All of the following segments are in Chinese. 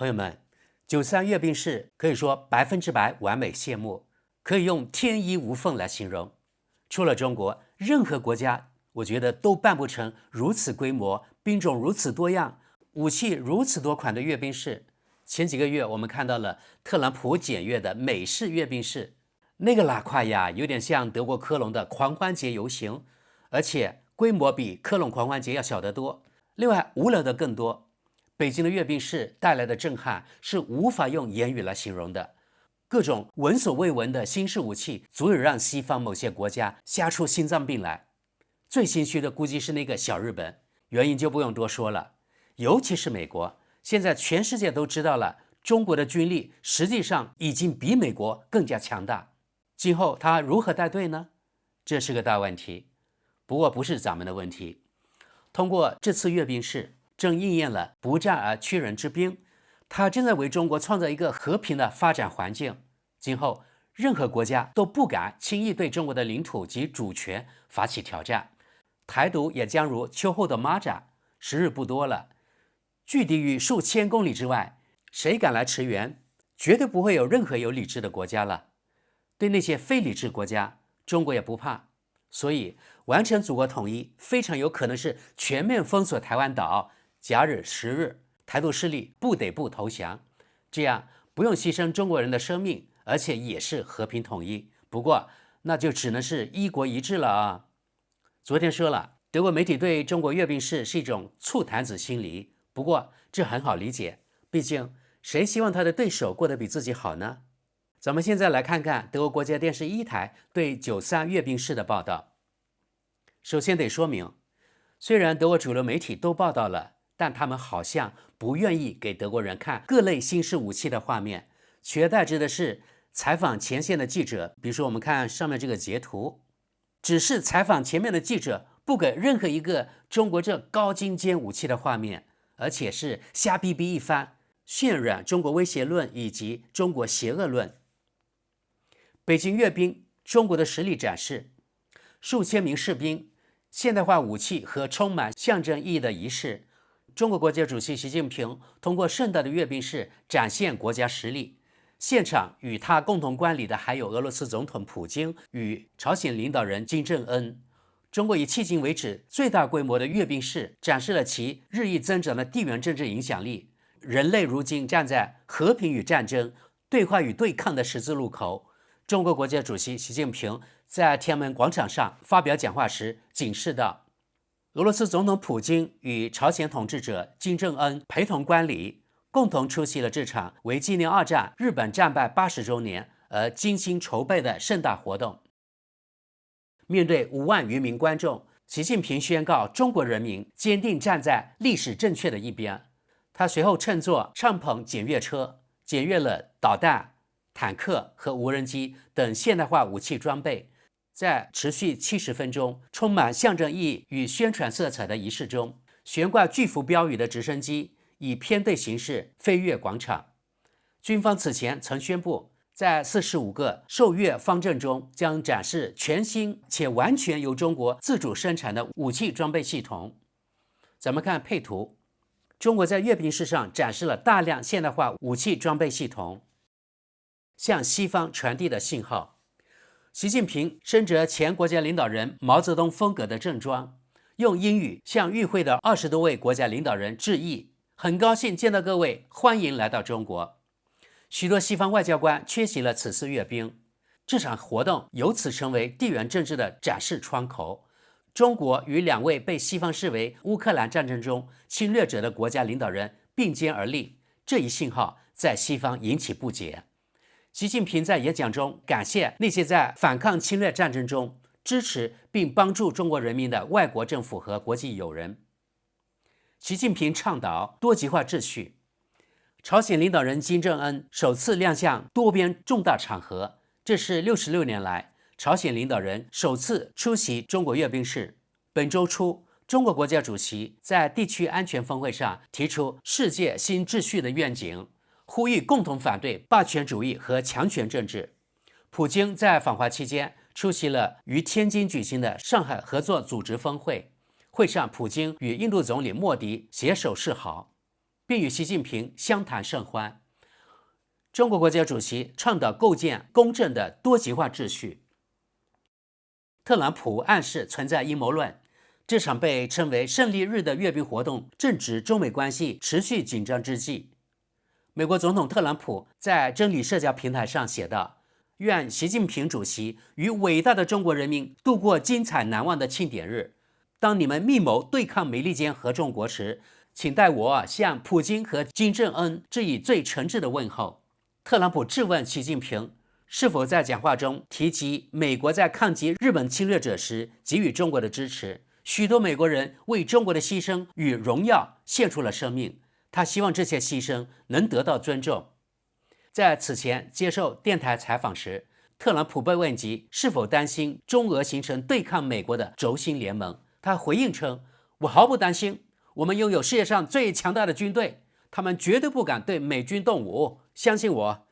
朋友们，93阅兵式可以说100%完美谢幕，可以用天衣无缝来形容。除了中国，任何国家我觉得都办不成如此规模、兵种如此多样、武器如此多款的阅兵式。前几个月我们看到了特朗普检阅的美式阅兵式，那个拉胯呀，有点像德国科隆的狂欢节游行，而且规模比科隆狂欢节要小得多。另外，无聊的更多。北京的阅兵式带来的震撼是无法用言语来形容的，各种闻所未闻的新式武器足以让西方某些国家吓出心脏病来。最心虚的估计是那个小日本，原因就不用多说了，尤其是美国，现在全世界都知道了，中国的军力实际上已经比美国更加强大，今后他如何带队呢？这是个大问题，不过不是咱们的问题。通过这次阅兵式，正应验了不战而屈人之兵，它正在为中国创造一个和平的发展环境。今后任何国家都不敢轻易对中国的领土及主权发起挑战，台独也将如秋后的蚂蚱，时日不多了。距敌于数千公里之外，谁敢来驰援，绝对不会有任何有理智的国家了。对那些非理智国家，中国也不怕。所以完成祖国统一非常有可能是全面封锁台湾岛，假日10日，台独势力不得不投降，这样不用牺牲中国人的生命，而且也是和平统一。不过那就只能是一国一制了啊。昨天说了，德国媒体对中国阅兵式是一种醋坛子心理，不过这很好理解，毕竟谁希望他的对手过得比自己好呢？咱们现在来看看德国国家电视1台对93阅兵式的报道。首先得说明，虽然德国主流媒体都报道了，但他们好像不愿意给德国人看各类新式武器的画面，取而代之的是采访前线的记者，比如说我们看上面这个截图，只是采访前面的记者，不给任何一个中国这高精尖武器的画面，而且是瞎逼逼一番，渲染中国威胁论以及中国邪恶论。北京阅兵，中国的实力展示，数千名士兵，现代化武器和充满象征意义的仪式。中国国家主席习近平通过盛大的阅兵式展现国家实力。现场与他共同观礼的还有俄罗斯总统普京与朝鲜领导人金正恩。中国以迄今为止最大规模的阅兵式展示了其日益增长的地缘政治影响力。人类如今站在和平与战争、对话与对抗的十字路口。中国国家主席习近平在天安门广场上发表讲话时警示道，俄罗斯总统普京与朝鲜统治者金正恩陪同观礼，共同出席了这场为纪念2战日本战败80周年而精心筹备的盛大活动。面对5万余名观众，习近平宣告中国人民坚定站在历史正确的一边。他随后乘坐敞篷检阅车，检阅了导弹、坦克和无人机等现代化武器装备。在持续70分钟、充满象征意义与宣传色彩的仪式中，悬挂巨幅标语的直升机以编队形式飞越广场。军方此前曾宣布，在45个受阅方阵中将展示全新且完全由中国自主生产的武器装备系统。咱们看配图，中国在阅兵式上展示了大量现代化武器装备系统，向西方传递的信号。习近平身着前国家领导人毛泽东风格的正装，用英语向与会的20多位国家领导人致意，很高兴见到各位，欢迎来到中国。许多西方外交官缺席了此次阅兵，这场活动由此成为地缘政治的展示窗口。中国与2位被西方视为乌克兰战争中侵略者的国家领导人并肩而立，这一信号在西方引起不解。习近平在演讲中感谢那些在反抗侵略战争中支持并帮助中国人民的外国政府和国际友人。习近平倡导多极化秩序。朝鲜领导人金正恩首次亮相多边重大场合，这是66年来朝鲜领导人首次出席中国阅兵式。本周初，中国国家主席在地区安全峰会上提出世界新秩序的愿景，呼吁共同反对霸权主义和强权政治。普京在访华期间出席了于天津举行的上海合作组织峰会，会上普京与印度总理莫迪携手示好。并与习近平相谈甚欢。中国国家主席倡导构建公正的多极化秩序。特朗普暗示存在阴谋论。这场被称为胜利日的阅兵活动正值中美关系持续紧张之际。美国总统特朗普在真理社交平台上写道：愿习近平主席与伟大的中国人民度过精彩难忘的庆典日。当你们密谋对抗美利坚合众国时，请代我向普京和金正恩致以最诚挚的问候。特朗普质问习近平是否在讲话中提及美国在抗击日本侵略者时给予中国的支持。许多美国人为中国的牺牲与荣耀献出了生命，他希望这些牺牲能得到尊重。在此前接受电台采访时，特朗普被问及是否担心中俄形成对抗美国的轴心联盟，他回应称：我毫不担心，我们拥有世界上最强大的军队，他们绝对不敢对美军动武，相信我。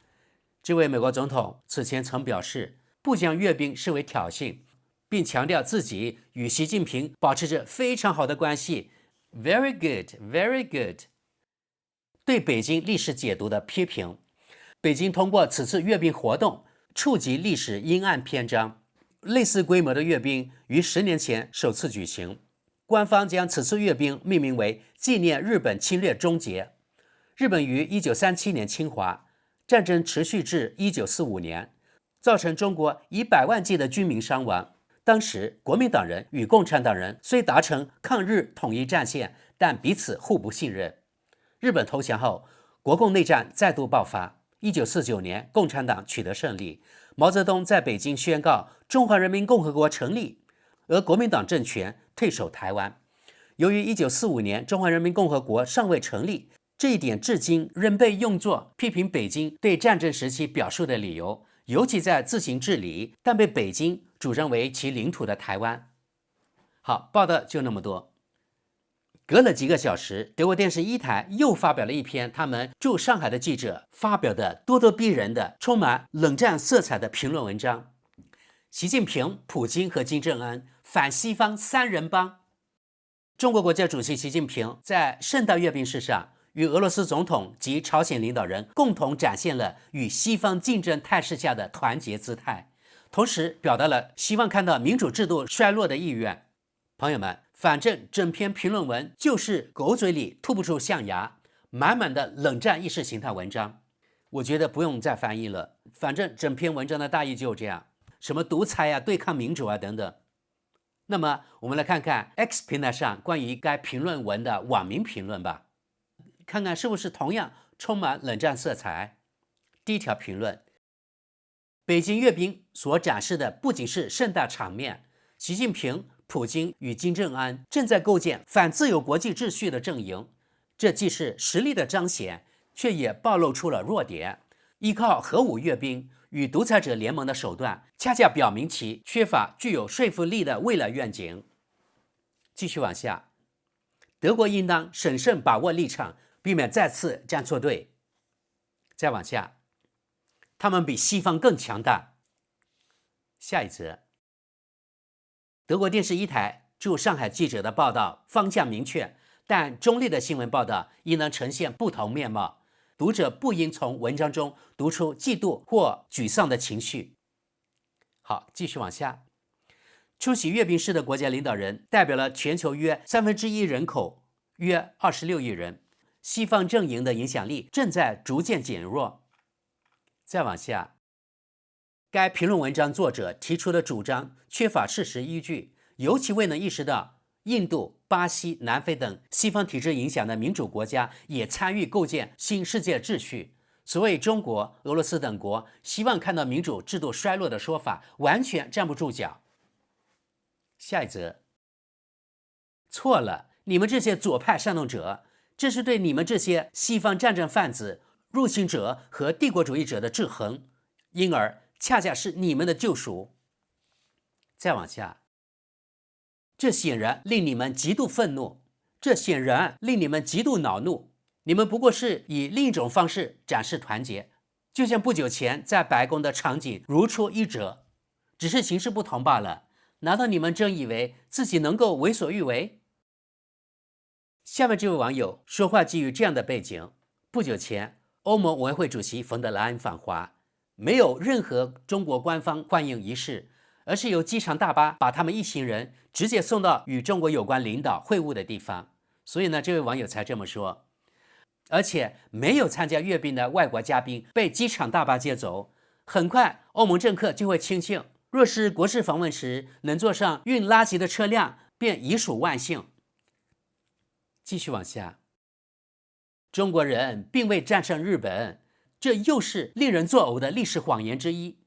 这位美国总统此前曾表示，不将阅兵视为挑衅，并强调自己与习近平保持着非常好的关系。 Very good, very good。 对北京历史解读的批评。北京通过此次阅兵活动触及历史阴暗篇章。类似规模的阅兵于10年前首次举行，官方将此次阅兵命名为纪念日本侵略终结。日本于1937年侵华，战争持续至1945年，造成中国100万计的军民伤亡。当时国民党人与共产党人虽达成抗日统一战线，但彼此互不信任。日本投降后，国共内战再度爆发。1949年，共产党取得胜利，毛泽东在北京宣告中华人民共和国成立，而国民党政权退守台湾。由于1945年中华人民共和国尚未成立，这一点至今仍被用作批评北京对战争时期表述的理由，尤其在自行治理但被北京主张为其领土的台湾。好，报道就那么多。隔了几个小时，德国电视一台又发表了一篇他们驻上海的记者发表的咄咄逼人的、充满冷战色彩的评论文章。习近平、普京和金正恩反西方三人帮。中国国家主席习近平在盛大阅兵式上与俄罗斯总统及朝鲜领导人共同展现了与西方竞争态势下的团结姿态，同时表达了希望看到民主制度衰落的意愿。朋友们，反正整篇评论文就是狗嘴里吐不出象牙，满满的冷战意识形态文章。我觉得不用再翻译了，反正整篇文章的大意就这样，什么独裁啊、对抗民主啊等等。那么我们来看看 X 平台上关于该评论文的网民评论吧，看看是不是同样充满冷战色彩。第一条评论：北京阅兵所展示的不仅是盛大场面，习近平、普京与金正恩正在构建反自由国际秩序的阵营，这既是实力的彰显，却也暴露出了弱点。依靠核武阅兵与独裁者联盟的手段，恰恰表明其缺乏具有说服力的未来愿景。继续往下，德国应当审慎把握立场，避免再次站错队。再往下，他们比西方更强大。下一则，德国电视一台驻上海记者的报道方向明确，但中立的新闻报道应当呈现不同面貌。读者不应从文章中读出嫉妒或沮丧的情绪。好，继续往下。出席阅兵式的国家领导人代表了全球约1/3人口，约26亿人。西方阵营的影响力正在逐渐减弱。再往下，该评论文章作者提出的主张缺乏事实依据，尤其未能意识到印度、巴西、南非等西方体制影响的民主国家也参与构建新世界秩序。所谓中国、俄罗斯等国希望看到民主制度衰落的说法完全站不住脚。下一则，错了，你们这些左派煽动者，这是对你们这些西方战争贩子、入侵者和帝国主义者的制衡，因而恰恰是你们的救赎。再往下，这显然令你们极度愤怒，这显然令你们极度恼怒。你们不过是以另一种方式展示团结，就像不久前在白宫的场景如出一辙，只是形式不同罢了。难道你们真以为自己能够为所欲为？下面这位网友说话基于这样的背景：不久前，欧盟委员会主席冯德莱恩访华，没有任何中国官方欢迎仪式，而是由机场大巴把他们一行人直接送到与中国有关领导会晤的地方。所以呢，这位网友才这么说。而且没有参加阅兵的外国嘉宾被机场大巴接走，很快欧盟政客就会庆幸，若是国事访问时能坐上运垃圾的车辆，便已属万幸。继续往下，中国人并未战胜日本，这又是令人作呕的历史谎言之一。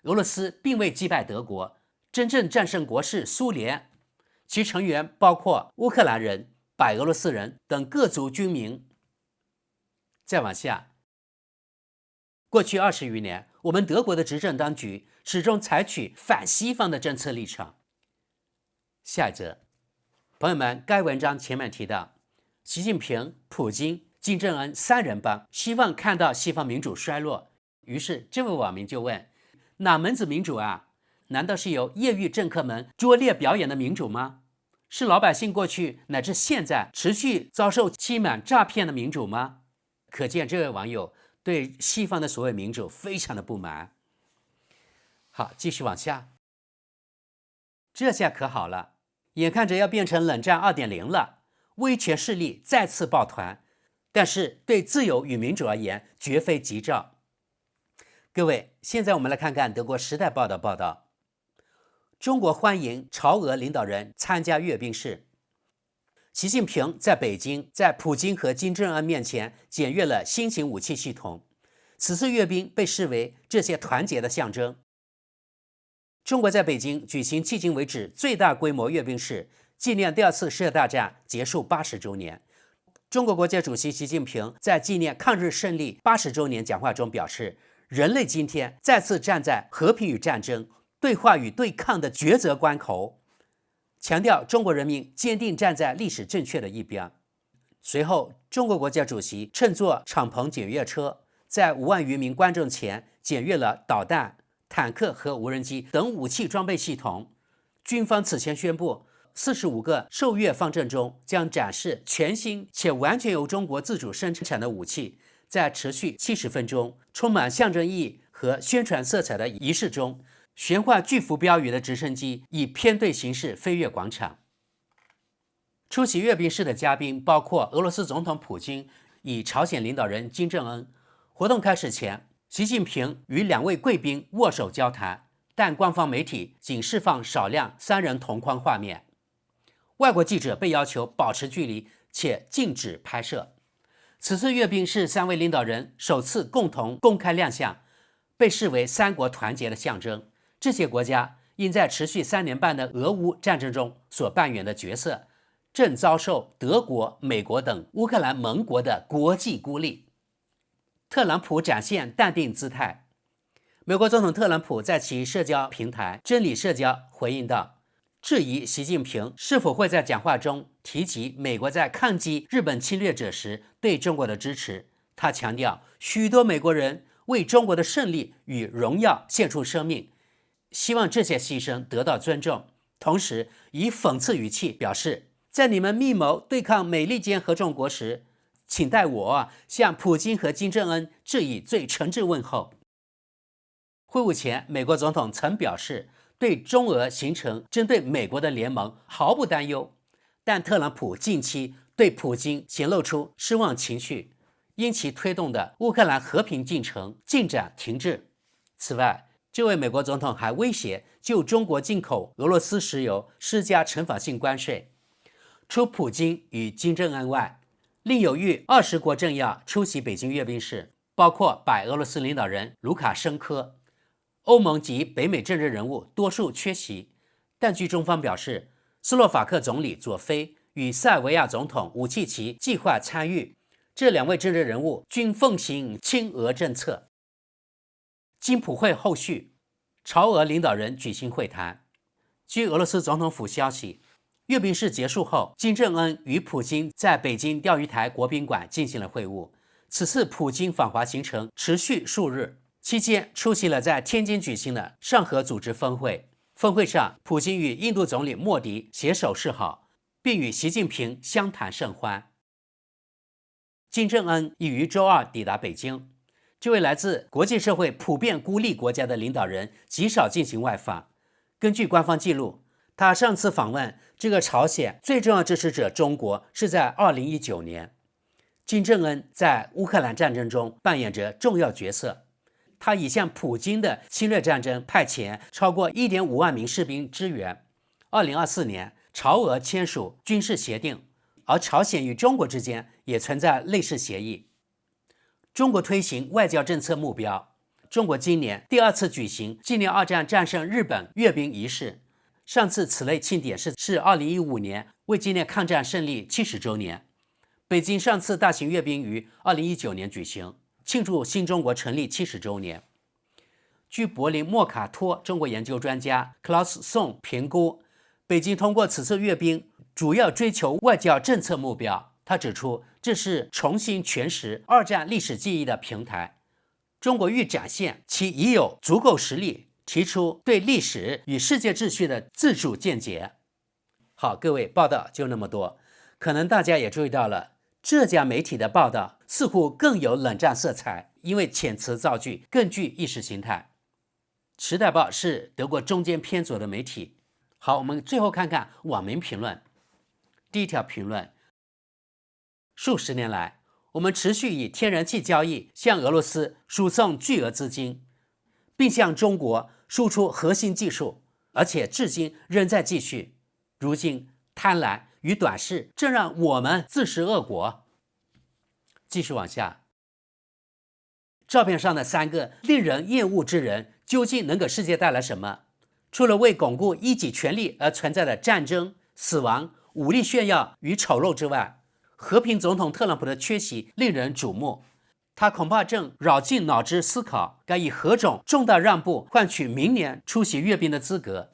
俄罗斯并未击败德国，真正战胜国是苏联，其成员包括乌克兰人、白俄罗斯人等各族军民。再往下，过去20余年，我们德国的执政当局始终采取反西方的政策立场。下一则，朋友们，该文章前面提到，习近平、普京、金正恩三人帮希望看到西方民主衰落，于是这位网民就问：哪门子民主啊？难道是由业余政客们拙劣表演的民主吗？是老百姓过去乃至现在持续遭受欺瞒诈骗的民主吗？可见这位网友对西方的所谓民主非常的不满。好，继续往下，这下可好了，眼看着要变成冷战2.0了，威权势力再次抱团，但是对自由与民主而言绝非吉兆。各位，现在我们来看看德国《时代报》的报道，中国欢迎朝俄领导人参加阅兵式。习近平在北京在普京和金正恩面前检阅了新型武器系统，此次阅兵被视为这些团结的象征。中国在北京举行迄今为止最大规模阅兵式，纪念第2次世界大战结束80周年。中国国家主席习近平在纪念抗日胜利80周年讲话中表示，人类今天再次站在和平与战争、对话与对抗的抉择关口，强调中国人民坚定站在历史正确的一边。随后，中国国家主席乘坐敞篷检阅车，在5万余名观众前检阅了导弹、坦克和无人机等武器装备系统。军方此前宣布，45个受阅方阵中将展示全新且完全由中国自主生产的武器。在持续70分钟、充满象征意义和宣传色彩的仪式中，悬挂巨幅标语的直升机以偏队形式飞越广场。出席阅兵式的嘉宾包括俄罗斯总统普京与朝鲜领导人金正恩。活动开始前，习近平与2位贵宾握手交谈，但官方媒体仅释放少量3人同框画面。外国记者被要求保持距离且禁止拍摄。此次阅兵是3位领导人首次共同公开亮相，被视为3国团结的象征。这些国家因在持续3年半的俄乌战争中所扮演的角色，正遭受德国、美国等乌克兰盟国的国际孤立。特朗普展现淡定姿态。美国总统特朗普在其社交平台真理社交回应道，质疑习近平是否会在讲话中提及美国在抗击日本侵略者时对中国的支持。他强调，许多美国人为中国的胜利与荣耀献出生命，希望这些牺牲得到尊重，同时以讽刺语气表示，在你们密谋对抗美利坚合众国时，请代我向普京和金正恩致以最诚挚问候。会晤前，美国总统曾表示对中俄形成针对美国的联盟毫不担忧，但特朗普近期对普京显露出失望情绪，因其推动的乌克兰和平进程进展停滞。此外，这位美国总统还威胁就中国进口俄罗斯石油施加惩罚性关税。除普京与金正恩外，另有逾20国政要出席北京阅兵式，包括白俄罗斯领导人卢卡申科。欧盟及北美政治人物多数缺席，但据中方表示，斯洛伐克总理佐菲与塞尔维亚总统武契奇计划参与，这2位政治人物均奉行亲俄政策。金普会后续，朝俄领导人举行会谈。据俄罗斯总统府消息，阅兵式结束后，金正恩与普京在北京钓鱼台国宾馆进行了会晤。此次普京访华行程持续数日，期间出席了在天津举行的上合组织峰会。峰会上，普京与印度总理莫迪携手示好。并与习近平相谈甚欢。金正恩已于周二抵达北京。这位来自国际社会普遍孤立国家的领导人极少进行外访。根据官方记录，他上次访问这个朝鲜最重要支持者中国是在2019年。金正恩在乌克兰战争中扮演着重要角色，他已向普京的侵略战争派遣超过1.5万名士兵支援。2024年，朝俄签署军事协定，而朝鲜与中国之间也存在类似协议。中国推行外交政策目标，中国今年第2次举行纪念2战战胜日本阅兵仪式，上次此类庆典是2015年，为纪念抗战胜利70周年。北京上次大型阅兵于2019年举行，庆祝新中国成立70周年。据柏林莫卡托中国研究专家 Klaus Song 评估，北京通过此次阅兵主要追求外交政策目标。他指出，这是重新诠释2战历史记忆的平台。中国欲展现其已有足够实力，提出对历史与世界秩序的自主见解。好，各位，报道就那么多。可能大家也注意到了，这家媒体的报道似乎更有冷战色彩，因为遣词造句更具意识形态。时代报是德国中间偏左的媒体。好，我们最后看看网民评论。第一条评论：数十年来，我们持续以天然气交易向俄罗斯输送巨额资金，并向中国输出核心技术，而且至今仍在继续。如今，贪婪与短视正让我们自食恶果。继续往下，照片上的3个令人厌恶之人究竟能给世界带来什么？除了为巩固一己权力而存在的战争、死亡、武力炫耀与丑陋之外，和平总统特朗普的缺席令人瞩目。他恐怕正扰尽脑汁思考，该以何种重大让步换取明年出席阅兵的资格。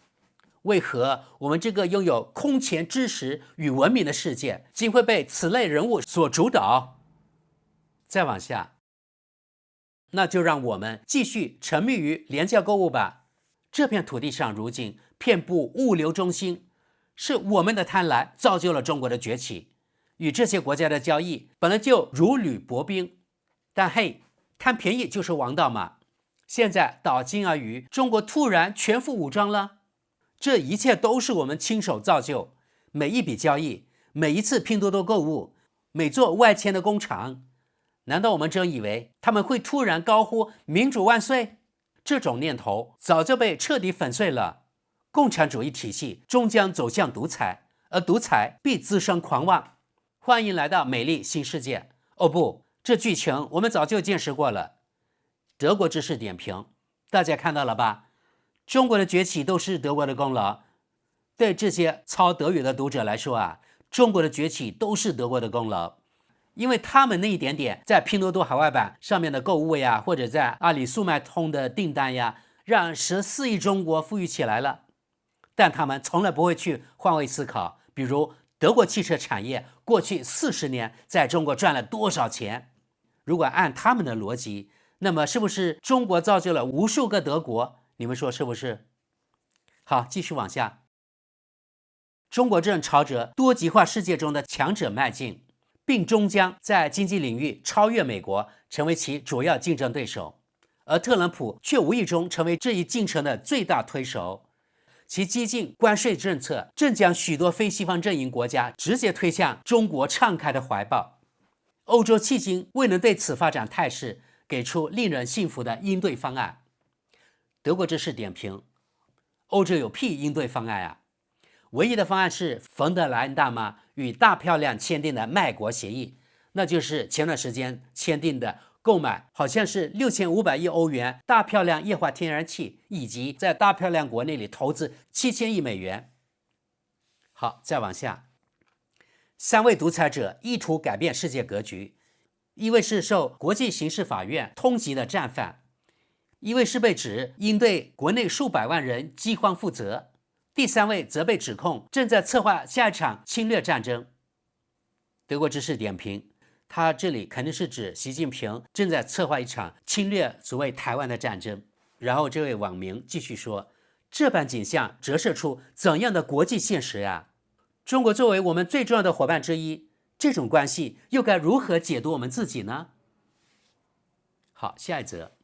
为何我们这个拥有空前知识与文明的世界，竟会被此类人物所主导？再往下，那就让我们继续沉迷于廉价购物吧。这片土地上如今遍布物流中心，是我们的贪婪造就了中国的崛起。与这些国家的交易本来就如履薄冰，但嘿，贪便宜就是王道嘛。现在倒今而渔，中国突然全副武装了。这一切都是我们亲手造就，每一笔交易，每一次拼多多购物，每座外迁的工厂。难道我们真以为他们会突然高呼民主万岁？这种念头早就被彻底粉碎了。共产主义体系终将走向独裁，而独裁必滋生狂妄。欢迎来到美丽新世界。哦不，这剧情我们早就见识过了。德国知识点评，大家看到了吧？中国的崛起都是德国的功劳。对这些操德语的读者来说啊，中国的崛起都是德国的功劳，因为他们那一点点在拼多多海外版上面的购物呀，或者在阿里速卖通的订单呀，让14亿中国富裕起来了。但他们从来不会去换位思考，比如德国汽车产业过去40年在中国赚了多少钱？如果按他们的逻辑，那么是不是中国造就了无数个德国？你们说是不是？好，继续往下。中国正朝着多极化世界中的强者迈进，并终将在经济领域超越美国，成为其主要竞争对手。而特朗普却无意中成为这一进程的最大推手。其激进关税政策正将许多非西方阵营国家直接推向中国敞开的怀抱。欧洲迄今未能对此发展态势给出令人信服的应对方案。德国知识点评：欧洲有屁应对方案啊！唯一的方案是冯德莱恩大妈与大漂亮签订的卖国协议，那就是前段时间签订的购买好像是6500亿欧元大漂亮液化天然气，以及在大漂亮国那里投资7000亿美元。好，再往下，3位独裁者意图改变世界格局，一位是受国际刑事法院通缉的战犯，一位是被指应对国内数百万人饥荒负责，第3位则被指控正在策划下一场侵略战争。德国知识点评：他这里肯定是指习近平正在策划一场侵略所谓台湾的战争。然后这位网民继续说，这般景象折射出怎样的国际现实呀？中国作为我们最重要的伙伴之一，这种关系又该如何解读我们自己呢？好，下一则。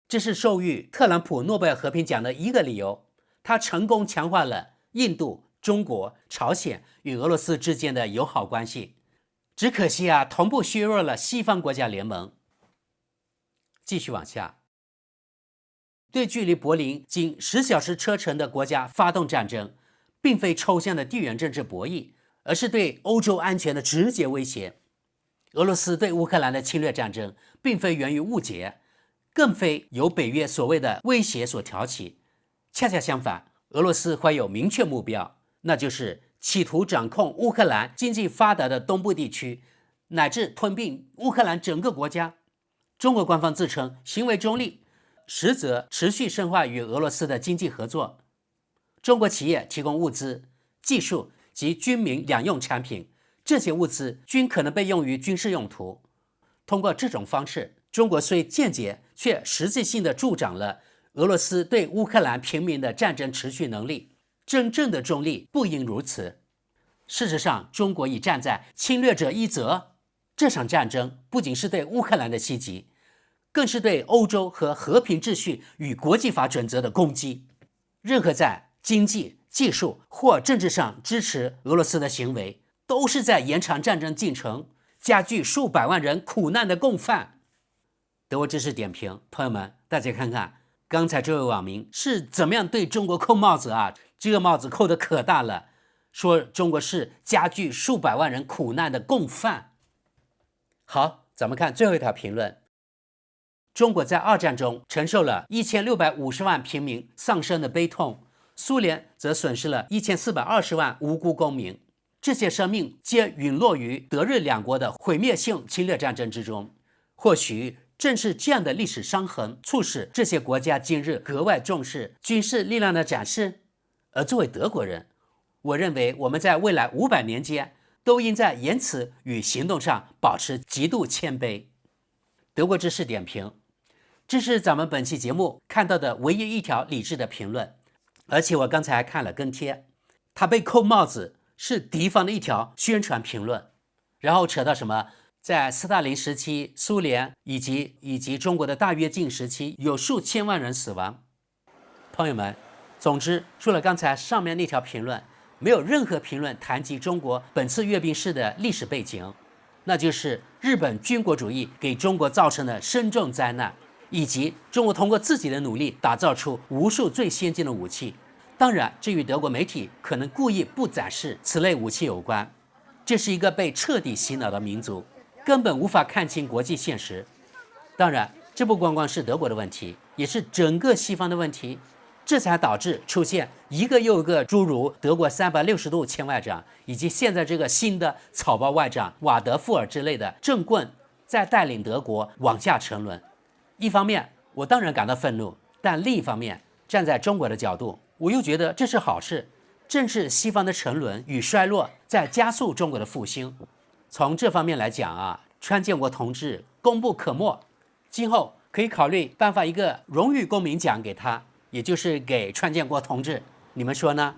这是授予特朗普诺贝尔和平奖的一个理由，他成功强化了印度、中国、朝鲜与俄罗斯之间的友好关系。只可惜啊，同步削弱了西方国家联盟。继续往下，对距离柏林仅10小时车程的国家发动战争，并非抽象的地缘政治博弈，而是对欧洲安全的直接威胁。俄罗斯对乌克兰的侵略战争，并非源于误解，更非由北约所谓的威胁所挑起。恰恰相反，俄罗斯怀有明确目标，那就是企图掌控乌克兰经济发达的东部地区，乃至吞并乌克兰整个国家。中国官方自称行为中立，实则持续深化与俄罗斯的经济合作。中国企业提供物资、技术及军民两用产品，这些物资均可能被用于军事用途。通过这种方式，中国虽间接却实际性地助长了俄罗斯对乌克兰平民的战争持续能力。真正的中立不应如此。事实上，中国已站在侵略者一侧。这场战争不仅是对乌克兰的袭击，更是对欧洲和和平秩序与国际法准则的攻击。任何在经济、技术或政治上支持俄罗斯的行为，都是在延长战争进程，加剧数百万人苦难的共犯。德国知识点评，朋友们，大家看看刚才这位网民是怎么样对中国扣帽子啊？这个帽子扣得可大了，说中国是加剧数百万人苦难的共犯。好，咱们看最后一条评论。中国在二战中承受了1650万平民丧生的悲痛，苏联则损失了1420万无辜公民，这些生命皆陨落于德日两国的毁灭性侵略战争之中。或许正是这样的历史伤痕，促使这些国家今日格外重视军事力量的展示。而作为德国人，我认为我们在未来500年间都应在言辞与行动上保持极度谦卑。德国知识点评，这是咱们本期节目看到的唯一一条理智的评论，而且我刚才还看了跟帖，他被扣帽子是敌方的一条宣传评论，然后扯到什么在斯大林时期、苏联以及中国的大跃进时期有数千万人死亡。朋友们，总之除了刚才上面那条评论，没有任何评论谈及中国本次阅兵式的历史背景，那就是日本军国主义给中国造成的深重灾难，以及中国通过自己的努力打造出无数最先进的武器。当然，这与德国媒体可能故意不展示此类武器有关。这是一个被彻底洗脑的民族，根本无法看清国际现实。当然，这不光光是德国的问题，也是整个西方的问题。这才导致出现一个又一个诸如德国360度前外长，以及现在这个新的草包外长瓦德富尔之类的政棍，在带领德国往下沉沦。一方面，我当然感到愤怒，但另一方面，站在中国的角度，我又觉得这是好事。正是西方的沉沦与衰落，在加速中国的复兴。从这方面来讲啊，川建国同志功不可没，今后可以考虑颁发一个荣誉公民奖给他。也就是给川建国同志，你们说呢？